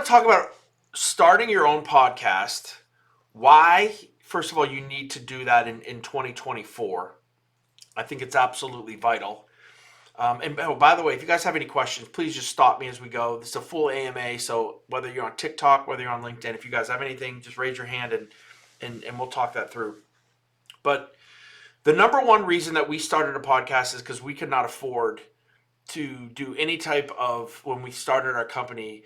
to talk about starting your own podcast. Why, first of all, you need to do that in 2024. I think it's absolutely vital. And oh, by the way, if you guys have any questions, please just stop me as we go. This is a full AMA, so whether you're on TikTok, whether you're on LinkedIn, if you guys have anything, just raise your hand and we'll talk that through. But the number one reason that we started a podcast is because we could not afford to do any type of, when we started our company,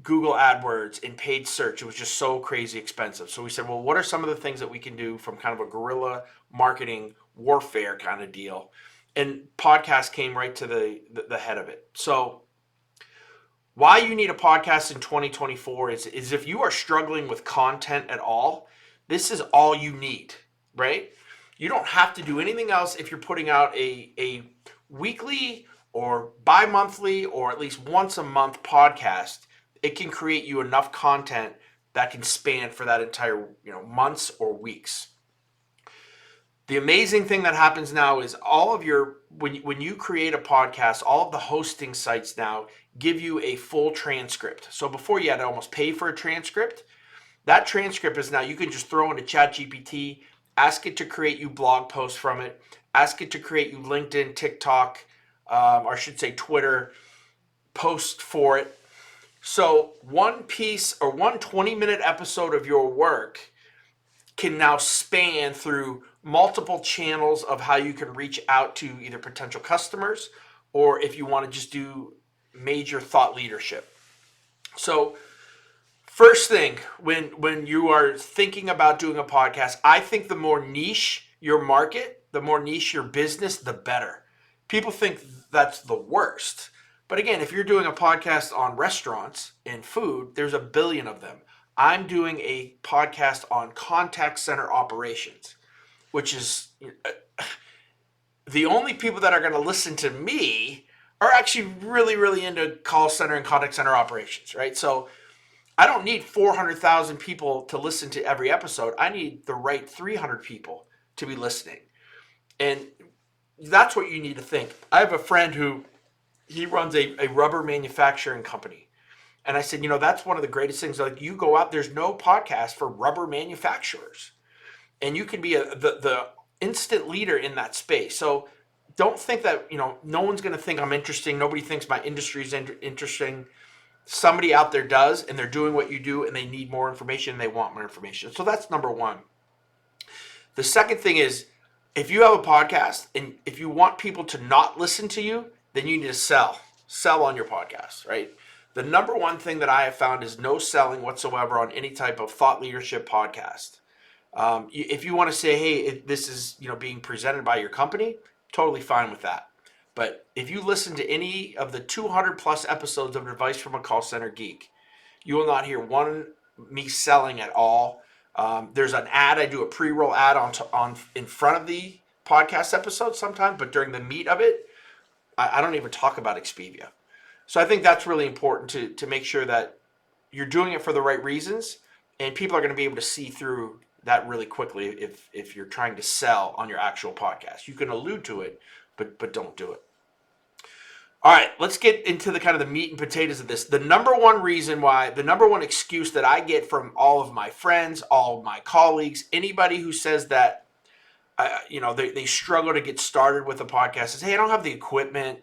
Google AdWords and paid search. It was just so crazy expensive. So we said, well, what are some of the things that we can do from kind of a guerrilla marketing warfare kind of deal? And podcast came right to the head of it. So why you need a podcast in 2024 is if you are struggling with content at all, this is all you need, right? You don't have to do anything else if you're putting out a weekly or bi-monthly or at least once a month podcast. It can create you enough content that can span for that entire months or weeks. The amazing thing that happens now is all of your, when you create a podcast, all of the hosting sites now give you a full transcript. So before you had to almost pay for a transcript. That transcript is now, you can just throw into ChatGPT, ask it to create you blog posts from it, ask it to create you LinkedIn, TikTok, or I should say Twitter, post for it. So one piece or one 20-minute episode of your work can now span through multiple channels of how you can reach out to either potential customers or if you want to just do major thought leadership. So first thing, when you are thinking about doing a podcast, I think the more niche your market, the more niche your business, the better. People think that's the worst. But again, if you're doing a podcast on restaurants and food, there's a billion of them. I'm doing a podcast on contact center operations, which is the only people that are going to listen to me are actually really, really into call center and contact center operations, right? So I don't need 400,000 people to listen to every episode. I need the right 300 people to be listening. And that's what you need to think. I have a friend who, he runs a rubber manufacturing company. And I said, that's one of the greatest things. Like, you go out, there's no podcast for rubber manufacturers. And you can be the instant leader in that space. So don't think that, no one's going to think I'm interesting. Nobody thinks my industry is interesting. Somebody out there does, and they're doing what you do, and they need more information, and they want more information. So that's number one. The second thing is, if you have a podcast, and if you want people to not listen to you, then you need to sell on your podcast, right? The number one thing that I have found is no selling whatsoever on any type of thought leadership podcast. If you want to say, hey, this is being presented by your company, totally fine with that. But if you listen to any of the 200 plus episodes of Advice from a Call Center Geek, you will not hear me selling at all. There's an ad. I do a pre-roll ad on in front of the podcast episode sometimes, but during the meat of it, I don't even talk about Expedia. So I think that's really important to make sure that you're doing it for the right reasons, and people are going to be able to see through that really quickly if you're trying to sell on your actual podcast. You can allude to it, but don't do it. All right, let's get into the kind of the meat and potatoes of this. The number one excuse that I get from all of my friends, all of my colleagues, anybody who says that they struggle to get started with a podcast says, hey, I don't have the equipment.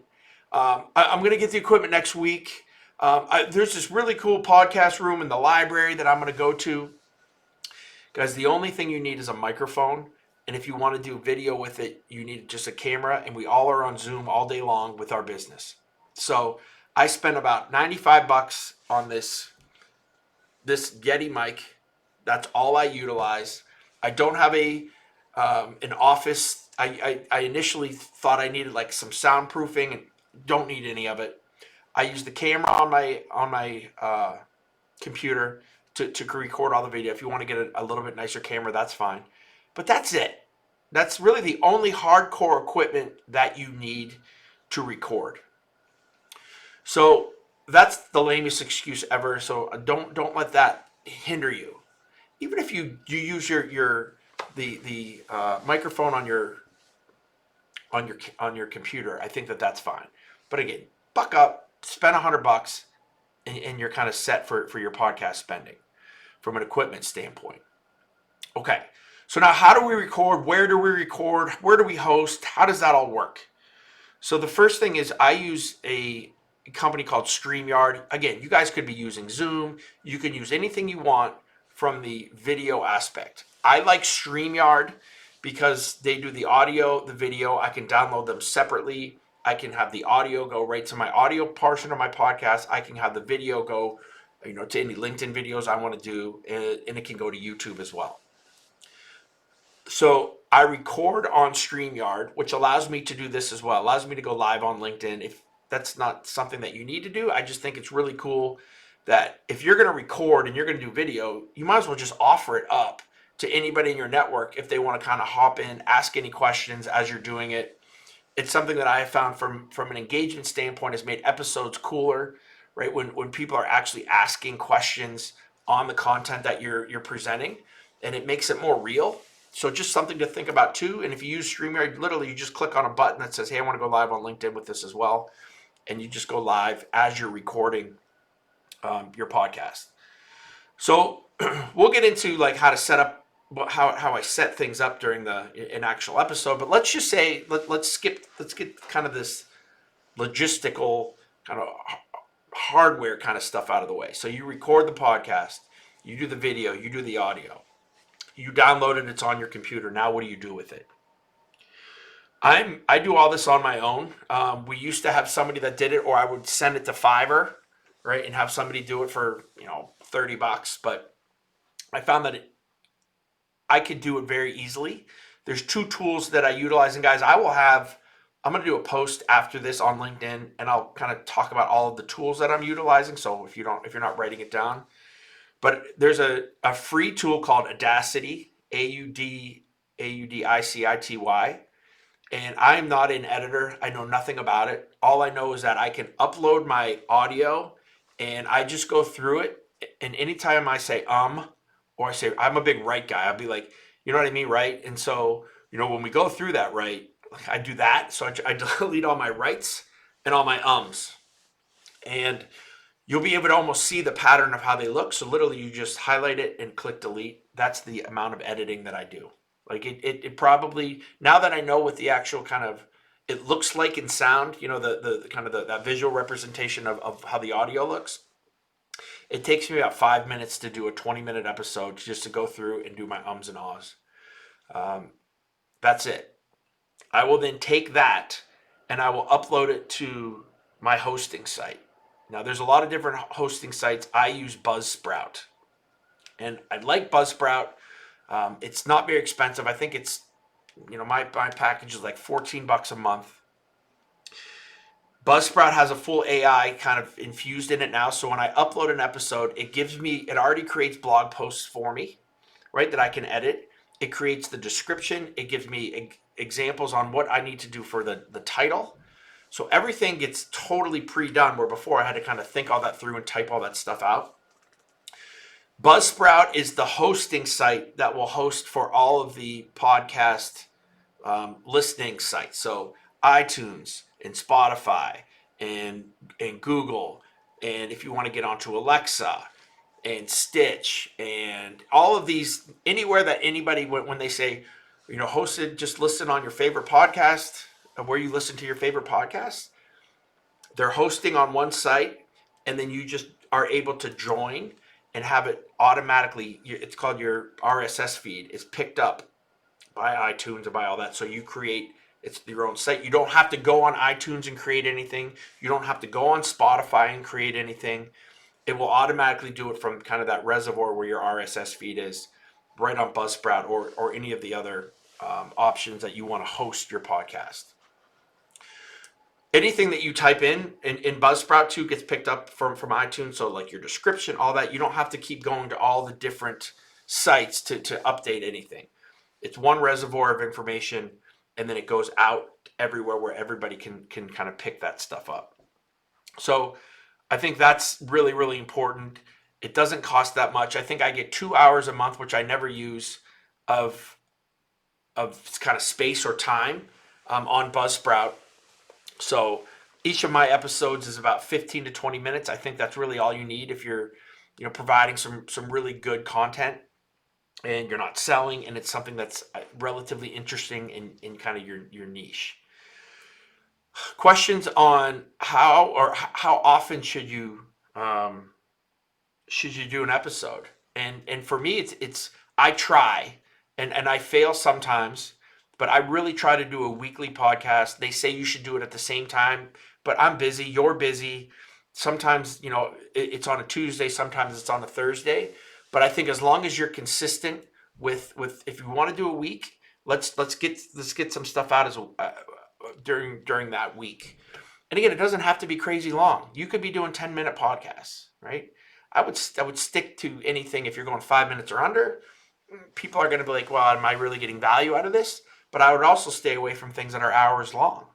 I'm going to get the equipment next week. There's this really cool podcast room in the library that I'm going to go to. Guys, the only thing you need is a microphone. And if you want to do video with it, you need just a camera. And we all are on Zoom all day long with our business. So I spent about $95 on this Yeti mic. That's all I utilize. I don't have an office. I initially thought I needed like some soundproofing, and don't need any of it. I use the camera on my computer to record all the video. If you want to get a little bit nicer camera, that's fine. But that's it. That's really the only hardcore equipment that you need to record. So that's the lamest excuse ever. So don't let that hinder you. Even if you use the microphone on your computer, I think that's fine. But again, buck up, spend $100. and you're kind of set for your podcast spending from an equipment standpoint. Okay, so now how do we record? Where do we record? Where do we host? How does that all work? So the first thing is I use a company called StreamYard. Again, you guys could be using Zoom. You can use anything you want from the video aspect. I like StreamYard because they do the audio, the video. I can download them separately. I can have the audio go right to my audio portion of my podcast. I can have the video go, to any LinkedIn videos I want to do, and it can go to YouTube as well. So I record on StreamYard, which allows me to do this as well. Allows me to go live on LinkedIn. If that's not something that you need to do, I just think it's really cool that if you're going to record and you're going to do video, you might as well just offer it up to anybody in your network if they want to kind of hop in, ask any questions as you're doing it. It's something that I have found from an engagement standpoint has made episodes cooler, right? When people are actually asking questions on the content that you're presenting, and it makes it more real. So just something to think about too. And if you use StreamYard, literally you just click on a button that says, hey, I want to go live on LinkedIn with this as well. And you just go live as you're recording your podcast. So we'll get into like how to set up, how I set things up during an actual episode. But let's just say, let's get kind of this logistical kind of hardware kind of stuff out of the way. So you record the podcast, you do the video, you do the audio. You download it, it's on your computer. Now what do you do with it? I do all this on my own. We used to have somebody that did it, or I would send it to Fiverr, right, and have somebody do it for $30. But I found that I could do it very easily. There's two tools that I utilize, and guys, I'm going to do a post after this on LinkedIn, and I'll kind of talk about all of the tools that I'm utilizing. So if you're not writing it down. But there's a free tool called Audacity, Audacity, and I'm not an editor. I know nothing about it. All I know is that I can upload my audio, and I just go through it. And anytime I say or I say, I'm a big right guy, I'll be like, you know what I mean, right? And so, when we go through that, right, I do that. So I delete all my rights and all my ums. And you'll be able to almost see the pattern of how they look. So literally you just highlight it and click delete. That's the amount of editing that I do. Like it probably, now that I know what the actual kind of, it looks like in sound, the kind of that visual representation of how the audio looks. It takes me about 5 minutes to do a 20-minute episode just to go through and do my ums and ahs. That's it. I will then take that and I will upload it to my hosting site. Now, there's a lot of different hosting sites. I use Buzzsprout, and I like Buzzsprout. It's not very expensive. I think it's, my package is like $14 a month. Buzzsprout has a full AI kind of infused in it now. So when I upload an episode, it already creates blog posts for me, right, that I can edit. It creates the description. It gives me examples on what I need to do for the title. So everything gets totally pre-done, where before I had to kind of think all that through and type all that stuff out. Buzzsprout is the hosting site that will host for all of the podcast listening sites. So iTunes and Spotify and Google. And if you want to get onto Alexa and Stitch and all of these, anywhere that anybody, when they say, hosted, just listen on your favorite podcast, where you listen to your favorite podcasts, they're hosting on one site, and then you just are able to join and have it automatically. It's called your RSS feed. It's picked up by iTunes and by all that. So you create, it's your own site. You don't have to go on iTunes and create anything. You don't have to go on Spotify and create anything. It will automatically do it from kind of that reservoir where your RSS feed is, right on Buzzsprout or any of the other options that you want to host your podcast. Anything that you type in Buzzsprout too gets picked up from iTunes. So like your description, all that, you don't have to keep going to all the different sites to update anything. It's one reservoir of information, and then it goes out everywhere where everybody can kind of pick that stuff up. So I think that's really, really important. It doesn't cost that much. I think I get 2 hours a month, which I never use, of kind of space or time on Buzzsprout. So Each of my episodes is about 15 to 20 minutes. I think that's really all you need if you're, providing some really good content and you're not selling, and it's something that's relatively interesting in kind of your niche. Questions on how often um, should you do an episode? And for me, it's I try and I fail sometimes, but I really try to do a weekly podcast. They say you should do it at the same time, but I'm busy. You're busy. Sometimes it's on a Tuesday. Sometimes it's on a Thursday. But I think as long as you're consistent with if you want to do a week, let's get some stuff out during that week. And again, it doesn't have to be crazy long. You could be doing 10-minute podcasts, right? I would stick to anything if you're going 5 minutes or under. People are going to be like, well, am I really getting value out of this? But I would also stay away from things that are hours long,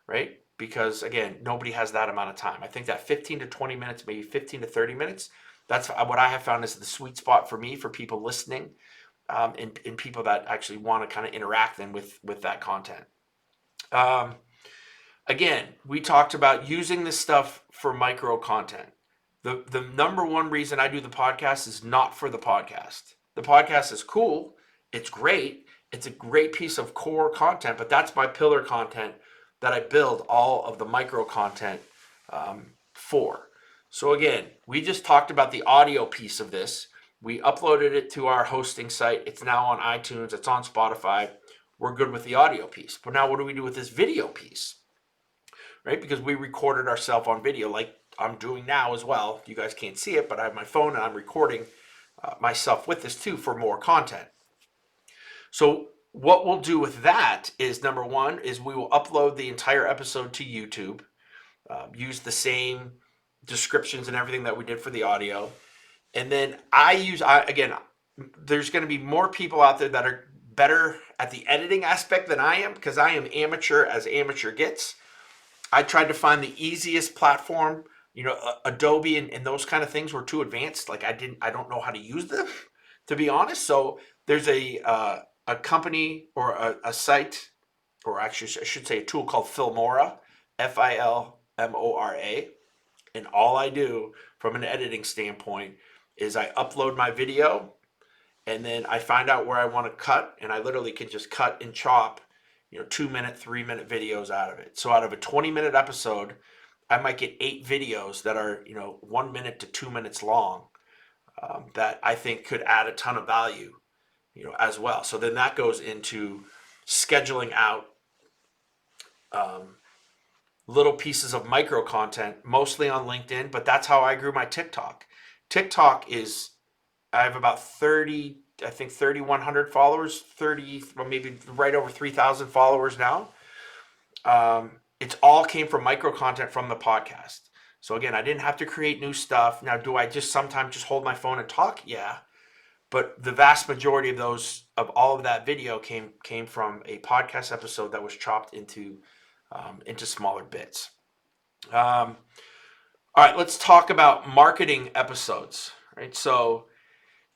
right? Because again, nobody has that amount of time. I think that 15 to 20 minutes, maybe 15 to 30 minutes, that's what I have found is the sweet spot for me, for people listening, and people that actually want to kind of interact then with that content. Um, Again, we talked about using this stuff for micro content. The number one reason I do the podcast is not for the podcast. The podcast is cool. It's great. It's a great piece of core content, but that's my pillar content that I build all of the micro content for. So again, we just talked about the audio piece of this. We uploaded it to our hosting site. It's now on iTunes. It's on Spotify. We're good with the audio piece. But now what do we do with this video piece? Right? Because we recorded ourselves on video like I'm doing now as well. You guys can't see it, but I have my phone and I'm recording myself with this too for more content. So what we'll do with that is, number one, is we will upload the entire episode to YouTube, use the same descriptions and everything that we did for the audio. And then again, there's going to be more people out there that are better at the editing aspect than I am, because I am amateur as amateur gets. I tried to find the easiest platform. Adobe and those kind of things were too advanced. Like I don't know how to use them, to be honest. So there's a company or a site, or actually I should say a tool called Filmora, Filmora. And all I do from an editing standpoint is I upload my video, and then I find out where I want to cut, and I literally can just cut and chop 2-minute, 3-minute videos out of it. So out of a 20-minute episode, I might get 8 videos that are 1 minute to 2 minutes long, that I think could add a ton of value as well. So then that goes into scheduling out little pieces of micro content, mostly on LinkedIn, but that's how I grew my TikTok. I have about 3,100 followers, maybe right over 3,000 followers now. It's all came from micro content from the podcast. So again, I didn't have to create new stuff. Now, do I just sometimes just hold my phone and talk? Yeah. But the vast majority of all of that video came from a podcast episode that was chopped into smaller bits. All right, let's talk about marketing episodes. Right, so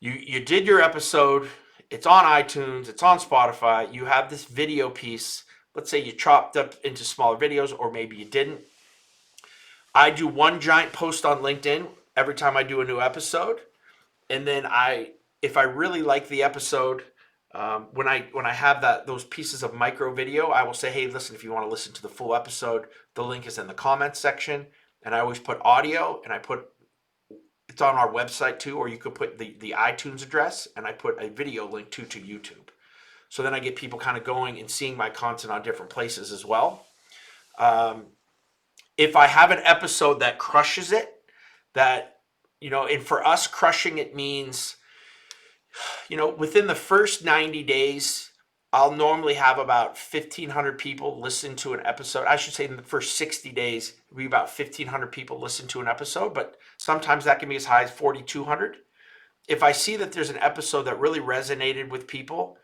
you did your episode. It's on iTunes. It's on Spotify. You have this video piece. Let's say you chopped up into smaller videos, or maybe you didn't. I do one giant post on LinkedIn every time I do a new episode, and then if I really like the episode, when I have those pieces of micro video, I will say, hey, listen, if you want to listen to the full episode, the link is in the comments section. And I always put audio, and it's on our website too, or you could put the iTunes address, and I put a video link to YouTube. So then I get people kind of going and seeing my content on different places as well. If I have an episode that crushes it, and for us, crushing it means, within the first 90 days, I'll normally have about 1,500 people listen to an episode. I should say in the first 60 days, it'll be about 1,500 people listen to an episode, but sometimes that can be as high as 4,200. If I see that there's an episode that really resonated with people,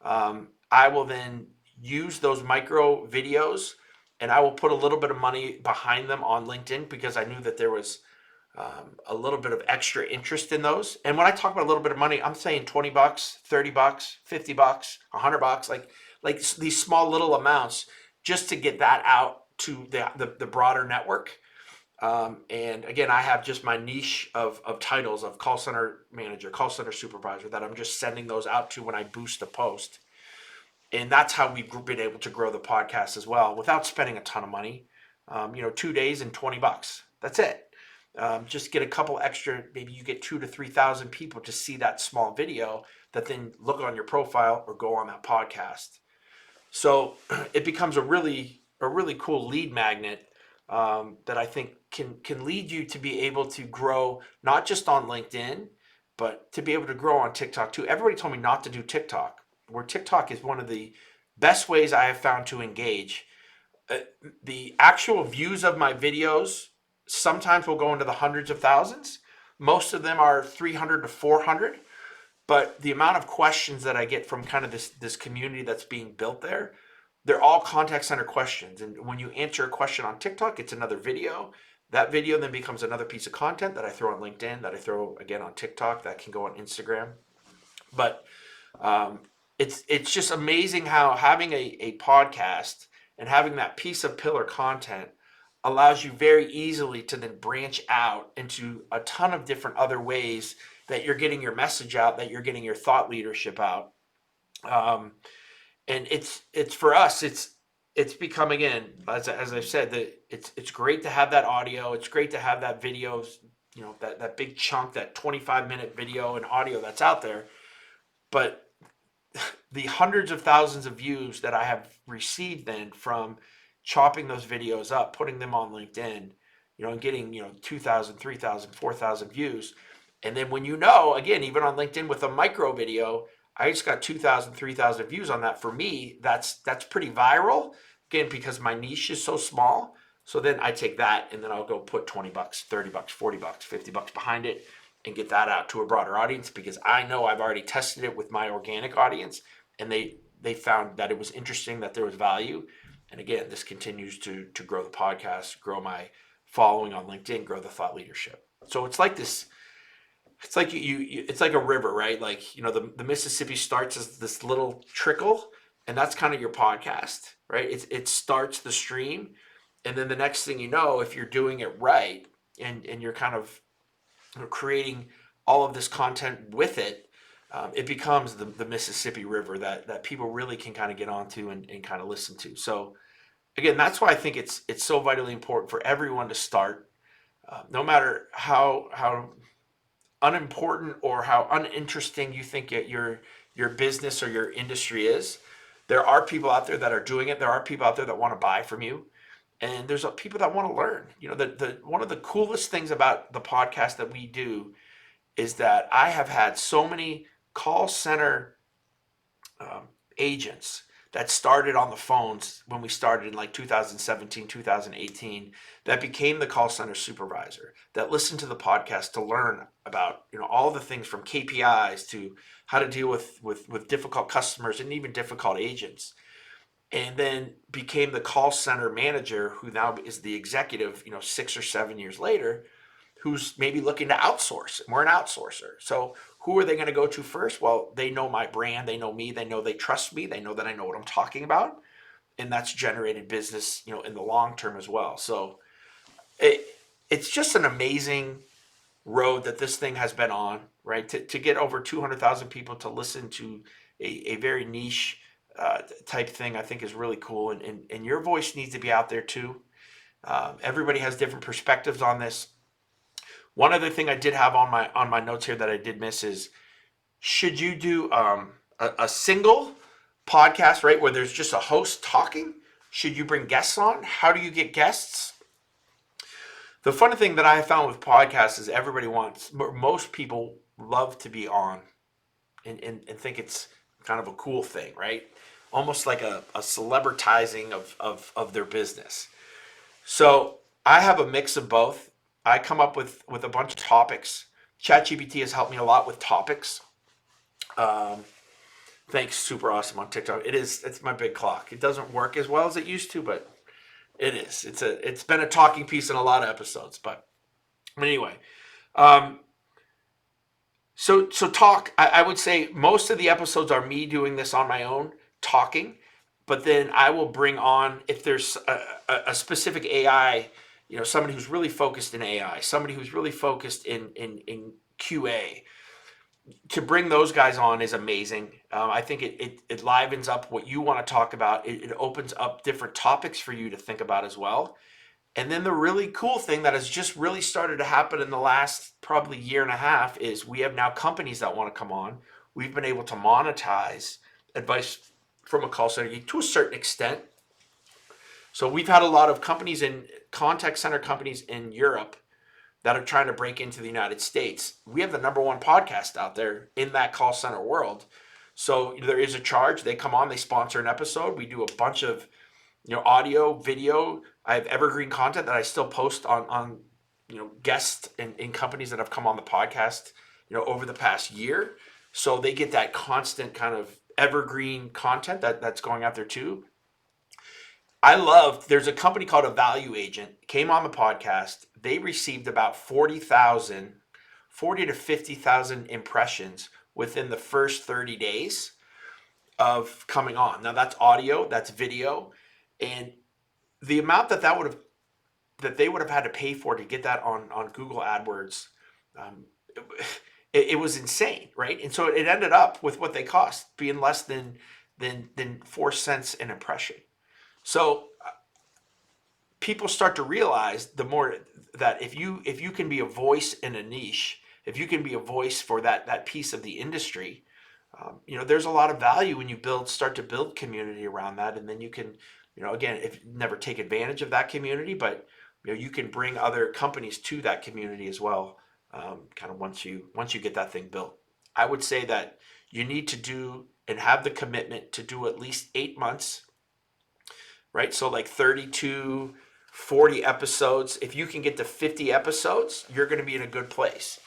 I will then use those micro videos, and I will put a little bit of money behind them on LinkedIn, because I knew that there was a little bit of extra interest in those. And when I talk about a little bit of money, I'm saying $20, $30, $50, $100, like these small little amounts, just to get that out to the broader network. And again, I have just my niche of titles of call center manager, call center supervisor that I'm just sending those out to when I boost a post. And that's how we've been able to grow the podcast as well without spending a ton of money. 2 days and $20. That's it. Just get a couple extra, maybe you get 2 to 3,000 people to see that small video that then look on your profile or go on that podcast. So it becomes a really cool lead magnet that I think can lead you to be able to grow not just on LinkedIn, but to be able to grow on TikTok too. Everybody told me not to do TikTok, where TikTok is one of the best ways I have found to engage. The actual views of my videos sometimes will go into the hundreds of thousands. Most of them are 300 to 400. But the amount of questions that I get from kind of this community that's being built there, they're all contact center questions. And when you answer a question on TikTok, it's another video. That video then becomes another piece of content that I throw on LinkedIn, that I throw again on TikTok, that can go on Instagram. But it's just amazing how having a podcast and having that piece of pillar content allows you very easily to then branch out into a ton of different other ways that you're getting your message out, that you're getting your thought leadership out. And it's for us, it's become, again, as I've said, that it's great to have that audio. It's great to have that video, that big chunk, that 25-minute video and audio that's out there. But the hundreds of thousands of views that I have received then from chopping those videos up, putting them on LinkedIn, and getting, 2,000, 3,000, 4,000 views. And then when again, even on LinkedIn with a micro video, I just got 2,000, 3,000 views on that. For me, that's pretty viral, again, because my niche is so small. So then I take that and then I'll go put $20, $30, $40, $50 behind it and get that out to a broader audience, because I know I've already tested it with my organic audience and they found that it was interesting, that there was value. And again, this continues to grow the podcast, grow my following on LinkedIn, grow the thought leadership. So it's like this. It's like it's like a river, right? Like, the Mississippi starts as this little trickle, and that's kind of your podcast, right? It starts the stream, and then the next thing you know, if you're doing it right and you're kind of creating all of this content with it, it becomes the Mississippi River that people really can kind of get onto and kind of listen to. So again, that's why I think it's so vitally important for everyone to start, no matter how unimportant or how uninteresting you think your business or your industry is. There are people out there that are doing it. There are people out there that want to buy from you, and there's people that want to learn. The one of the coolest things about the podcast that we do is that I have had so many call center agents that started on the phones when we started in like 2017, 2018, that became the call center supervisor, that listened to the podcast to learn about, all the things from KPIs to how to deal with difficult customers and even difficult agents. And then became the call center manager, who now is the executive, 6 or 7 years later, who's maybe looking to outsource. We're an outsourcer. So who are they going to go to first? Well, they know my brand. They know me. They know they trust me. They know that I know what I'm talking about. And that's generated business, in the long term as well. So it's just an amazing road that this thing has been on, right? To get over 200,000 people to listen to a very niche type thing, I think is really cool. And your voice needs to be out there too. Everybody has different perspectives on this. One other thing I did have on my notes here that I did miss is, should you do a single podcast, right, where there's just a host talking? Should you bring guests on? How do you get guests? The funny thing that I have found with podcasts is most people love to be on and think it's kind of a cool thing, right? Almost like a celebritizing of their business. So I have a mix of both. I come up with a bunch of topics. ChatGPT has helped me a lot with topics. Thanks, super awesome on TikTok. It's my big clock. It doesn't work as well as it used to, but it is. It's been a talking piece in a lot of episodes. But anyway, so talk. I would say most of the episodes are me doing this on my own, talking. But then I will bring on, if there's a specific AI, somebody who's really focused in AI, somebody who's really focused in QA, to bring those guys on is amazing. I think it livens up what you want to talk about. It opens up different topics for you to think about as well. And then the really cool thing that has just really started to happen in the last probably year and a half is we have now companies that want to come on. We've been able to monetize advice from a call center to a certain extent. So we've had a lot of companies in contact center companies in Europe that are trying to break into the United States. We have the number one podcast out there in that call center world. So there is a charge. They come on, they sponsor an episode. We do a bunch of audio, video. I have evergreen content that I still post on guests in companies that have come on the podcast, over the past year. So they get that constant kind of evergreen content that's going out there too. There's a company called a Value Agent, came on the podcast. They received about 40 to 50,000 impressions within the first 30 days of coming on. Now that's audio, that's video, and the amount that they would have had to pay for to get that on Google AdWords, it was insane, right? And so it ended up with what they cost being less than 4 cents an impression. So people start to realize the more that if you can be a voice in a niche, if you can be a voice for that piece of the industry, there's a lot of value when you start to build community around that, and then you can, again, if never take advantage of that community, but you can bring other companies to that community as well. Kind of once you get that thing built, I would say that you need to do and have the commitment to do at least 8 months. Right? So like 30 to 40 episodes. If you can get to 50 episodes, you're going to be in a good place.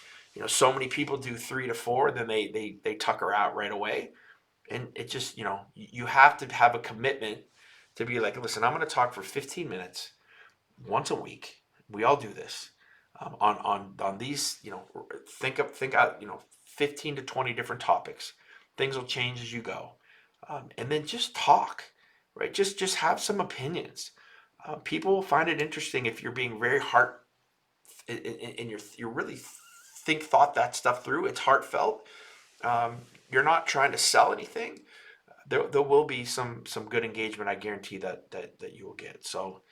So many people do 3 to 4, then they tucker out right away. And it just, you have to have a commitment to be like, listen, I'm going to talk for 15 minutes once a week. We all do this on these, think out, 15 to 20 different topics. Things will change as you go. And then just talk. Right, just have some opinions. People will find it interesting if you're being very heart, and you really thought that stuff through. It's heartfelt. You're not trying to sell anything. There will be some good engagement. I guarantee that you will get. So,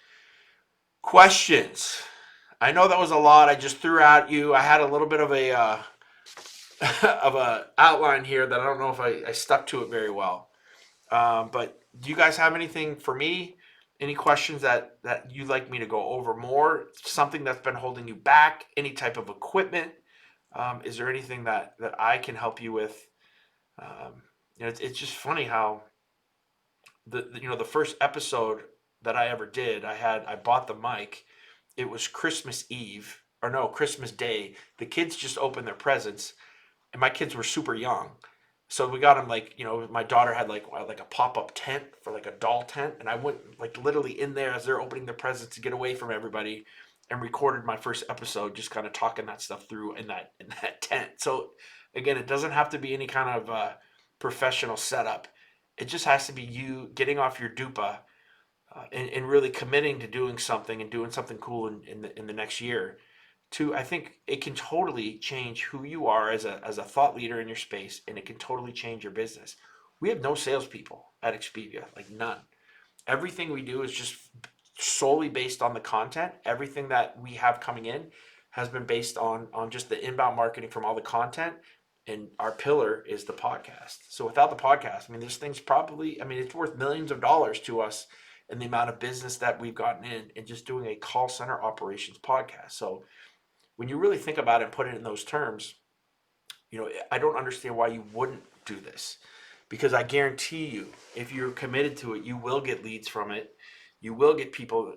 questions. I know that was a lot I just threw at you. I had a little bit of a of a outline here that I don't know if I stuck to it very well. But do you guys have anything for me? Any questions that you'd like me to go over more? Something that's been holding you back? Any type of equipment? Is there anything that I can help you with? It's just funny how the first episode that I ever did, I bought the mic. It was Christmas Eve, or no, Christmas Day. The kids just opened their presents, and my kids were super young. So we got them my daughter had like a pop-up tent for like a doll tent. And I went like literally in there as they're opening their presents to get away from everybody and recorded my first episode, just kind of talking that stuff through in that tent. So again, it doesn't have to be any kind of professional setup. It just has to be you getting off your dupa and really committing to doing something and doing something cool in the next year. I think it can totally change who you are as a thought leader in your space, and it can totally change your business. We have no salespeople at Expedia, like none. Everything we do is just solely based on the content. Everything that we have coming in has been based on just the inbound marketing from all the content, and our pillar is the podcast. So without the podcast, this thing's probably, it's worth millions of dollars to us in the amount of business that we've gotten in just doing a call center operations podcast. So when you really think about it and put it in those terms, I don't understand why you wouldn't do this, because I guarantee you, if you're committed to it, you will get leads from it. You will get people,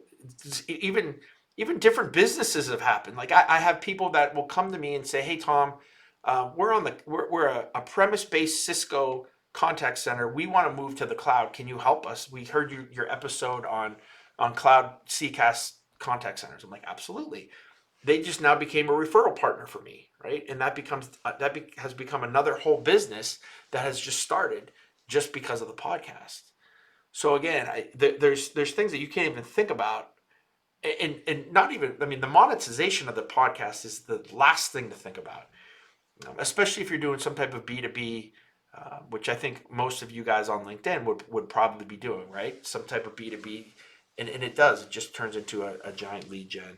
even different businesses have happened. Like I have people that will come to me and say, hey, Tom, we're a premise-based Cisco contact center. We want to move to the cloud. Can you help us? We heard your episode on cloud CCaaS contact centers. I'm like, absolutely. They just now became a referral partner for me, right? And that has become another whole business that has just started just because of the podcast. So again, there's things that you can't even think about, and not even, I mean, the monetization of the podcast is the last thing to think about, especially if you're doing some type of B2B, which I think most of you guys on LinkedIn would probably be doing, right? Some type of B2B, and it does. It just turns into a giant lead gen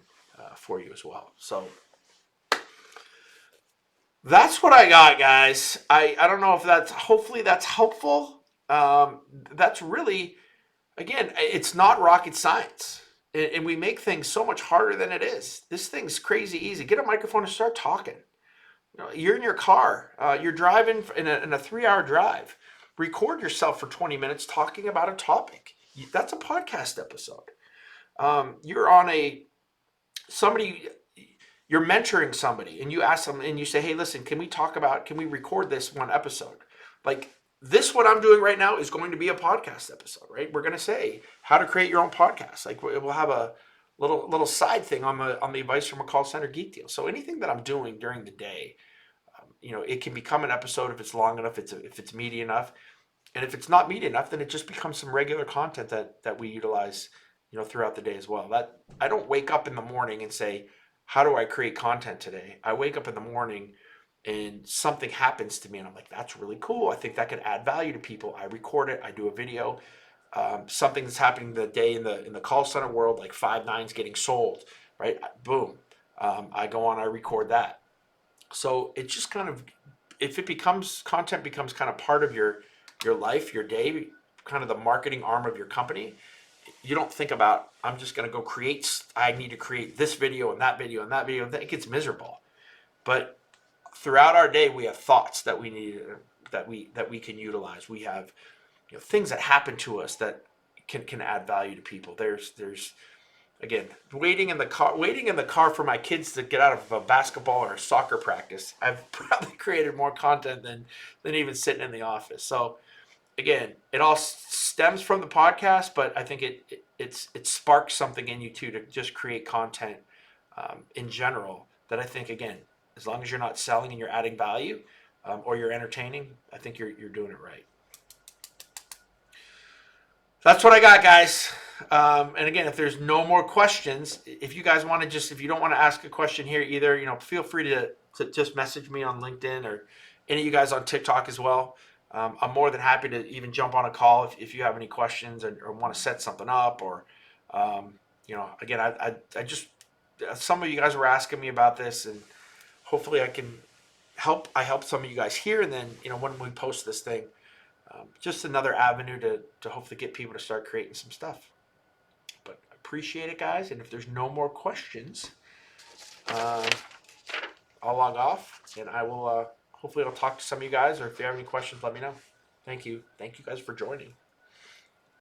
for you as well. So that's what I got, guys. I don't know if that's, hopefully that's helpful. That's really, again, it's not rocket science. And we make things so much harder than it is. This thing's crazy easy. Get a microphone and start talking. You're in your car. You're driving in a 3-hour drive. Record yourself for 20 minutes talking about a topic. That's a podcast episode. You're on somebody, you're mentoring somebody, and you ask them and you say, hey, listen, can we record this one episode? Like this, what I'm doing right now is going to be a podcast episode, right? We're going to say how to create your own podcast. Like we'll have a little side thing on the advice from a call center geek deal. So anything that I'm doing during the day, it can become an episode if it's long enough, if it's meaty enough. And if it's not meaty enough, then it just becomes some regular content that we utilize, throughout the day as well. That I don't wake up in the morning and say, how do I create content today? I wake up in the morning and something happens to me and I'm like, that's really cool. I think that could add value to people. I record it, I do a video. Something that's happening the day in the call center world, like 5 nines getting sold, right? Boom. I go on, I record that. So it just kind of, if it becomes content becomes kind of part of your life, your day, kind of the marketing arm of your company, you don't think about, I'm just going to go I need to create this video and that video and that video. That gets miserable. But throughout our day, we have thoughts that we need, that we can utilize. We have, things that happen to us that can add value to people. There's again, waiting in the car for my kids to get out of a basketball or a soccer practice. I've probably created more content than even sitting in the office. So again, it all stems from the podcast, but I think it sparks something in you too, to just create content in general. That I think, again, as long as you're not selling and you're adding value, or you're entertaining, I think you're doing it right. That's what I got, guys. And again, if there's no more questions, if you guys want to if you don't want to ask a question here either, feel free to just message me on LinkedIn, or any of you guys on TikTok as well. I'm more than happy to even jump on a call if you have any questions, or want to set something up, or, again, I just, some of you guys were asking me about this, and hopefully I can help some of you guys here. And then, when we post this thing, just another avenue to hopefully get people to start creating some stuff. But I appreciate it, guys. And if there's no more questions, I'll log off, and I will, hopefully I'll talk to some of you guys, or if you have any questions, let me know. Thank you. Thank you guys for joining.